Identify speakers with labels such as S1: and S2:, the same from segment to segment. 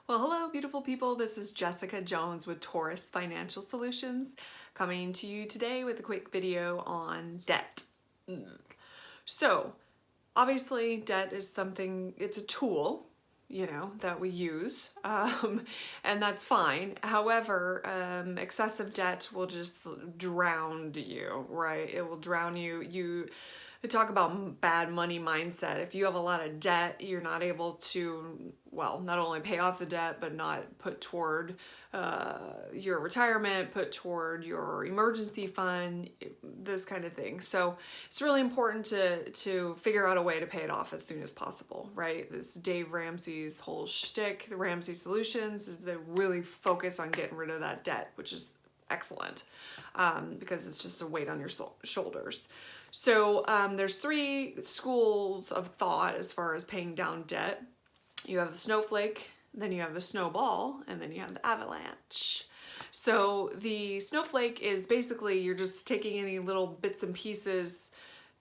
S1: Well, hello, beautiful people. This is Jessica Jones with Taurus Financial Solutions, coming to you today with a quick video on debt. So, obviously, debt is something, it's a tool, that we use, and that's fine. However, excessive debt will just drown you, right? It will drown you. They talk about bad money mindset. If you have a lot of debt, you're not able to, well, not only pay off the debt, but not put toward your retirement, put toward your emergency fund, this kind of thing. So it's really important to figure out a way to pay it off as soon as possible, right? This Dave Ramsey's whole shtick, the Ramsey Solutions, is they really focus on getting rid of that debt, which is excellent because it's just a weight on your shoulders. So there's three schools of thought as far as paying down debt. You have the snowflake, then you have the snowball, and then you have the avalanche. So the snowflake is basically you're just taking any little bits and pieces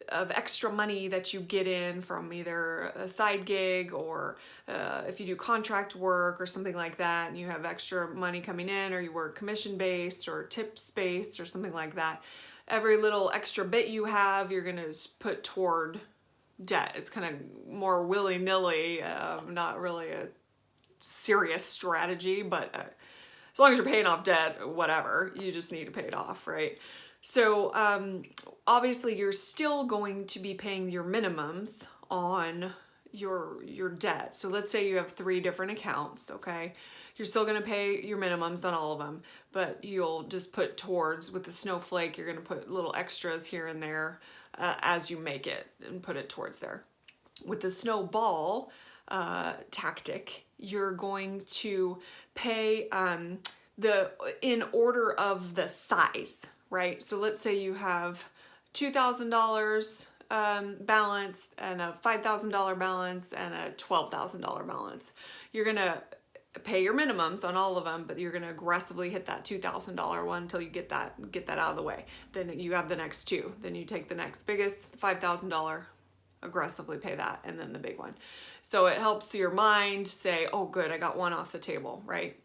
S1: of extra money that you get in from either a side gig or if you do contract work or something like that, and you have extra money coming in, or you work commission based or tips based or something like that. Every little extra bit you have, you're gonna put toward debt. It's kind of more willy-nilly, not really a serious strategy, but as long as you're paying off debt, whatever, you just need to pay it off, right? So obviously you're still going to be paying your minimums on your debt. So let's say you have 3 different accounts, okay? You're still gonna pay your minimums on all of them, but you'll just put towards, with the snowflake, you're gonna put little extras here and there as you make it and put it towards there. With the snowball tactic, you're going to pay in order of the size, right? So let's say you have $2,000 balance and a $5,000 balance and a $12,000 balance. You're gonna pay your minimums on all of them, but you're gonna aggressively hit that $2,000 one until you get that out of the way. Then you have the next 2. Then you take the next biggest $5,000, aggressively pay that, and then the big one. So it helps your mind say, oh good, I got one off the table, right?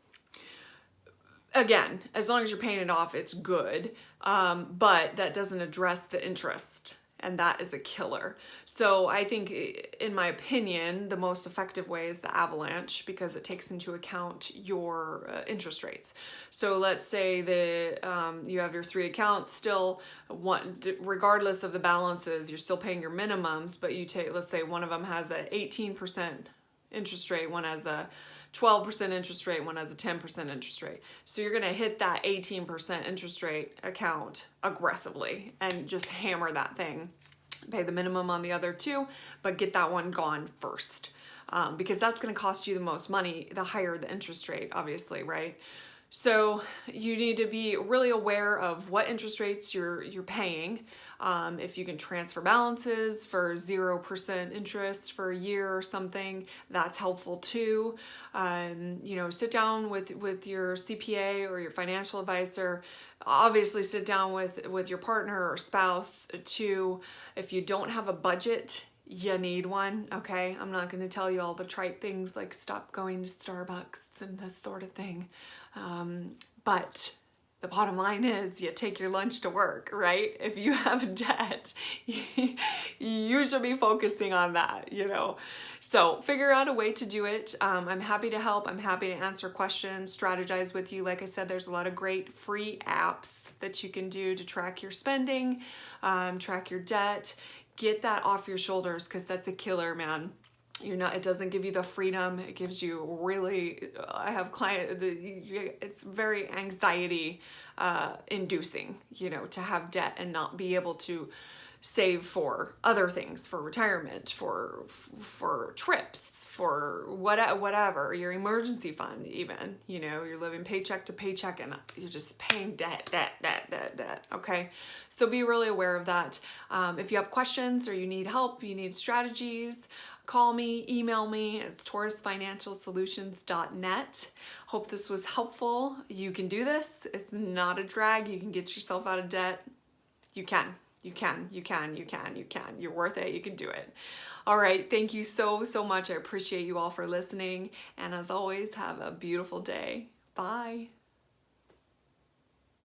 S1: Again, as long as you're paying it off, it's good, but that doesn't address the interest, and that is a killer. So I think, in my opinion, the most effective way is the avalanche, because it takes into account your interest rates. So let's say that you have your 3 accounts still, regardless of the balances, you're still paying your minimums, but you take, let's say one of them has an 18% interest rate, one has a 12% interest rate, one has a 10% interest rate. So you're gonna hit that 18% interest rate account aggressively and just hammer that thing. Pay the minimum on the other 2, but get that one gone first. Because that's gonna cost you the most money, the higher the interest rate, obviously, right? So you need to be really aware of what interest rates you're paying. If you can transfer balances for 0% interest for a year or something, that's helpful too. Sit down with your CPA or your financial advisor. Obviously sit down with your partner or spouse too. If you don't have a budget, you need one, okay? I'm not gonna tell you all the trite things like stop going to Starbucks and this sort of thing. But the bottom line is you take your lunch to work, right? If you have debt, you should be focusing on that, So figure out a way to do it. I'm happy to help. I'm happy to answer questions, strategize with you. Like I said, there's a lot of great free apps that you can do to track your spending, track your debt, get that off your shoulders, because that's a killer, man. It doesn't give you the freedom. It gives you really, I have it's very anxiety inducing, to have debt and not be able to save for other things, for retirement, for trips, for whatever, your emergency fund even, you're living paycheck to paycheck and you're just paying debt, okay? So be really aware of that. If you have questions or you need help, you need strategies, call me, email me. It's taurusfinancialsolutions.net. Hope this was helpful. You can do this. It's not a drag. You can get yourself out of debt. You can. You can. You're worth it. You can do it. All right. Thank you so much. I appreciate you all for listening. And as always, have a beautiful day. Bye.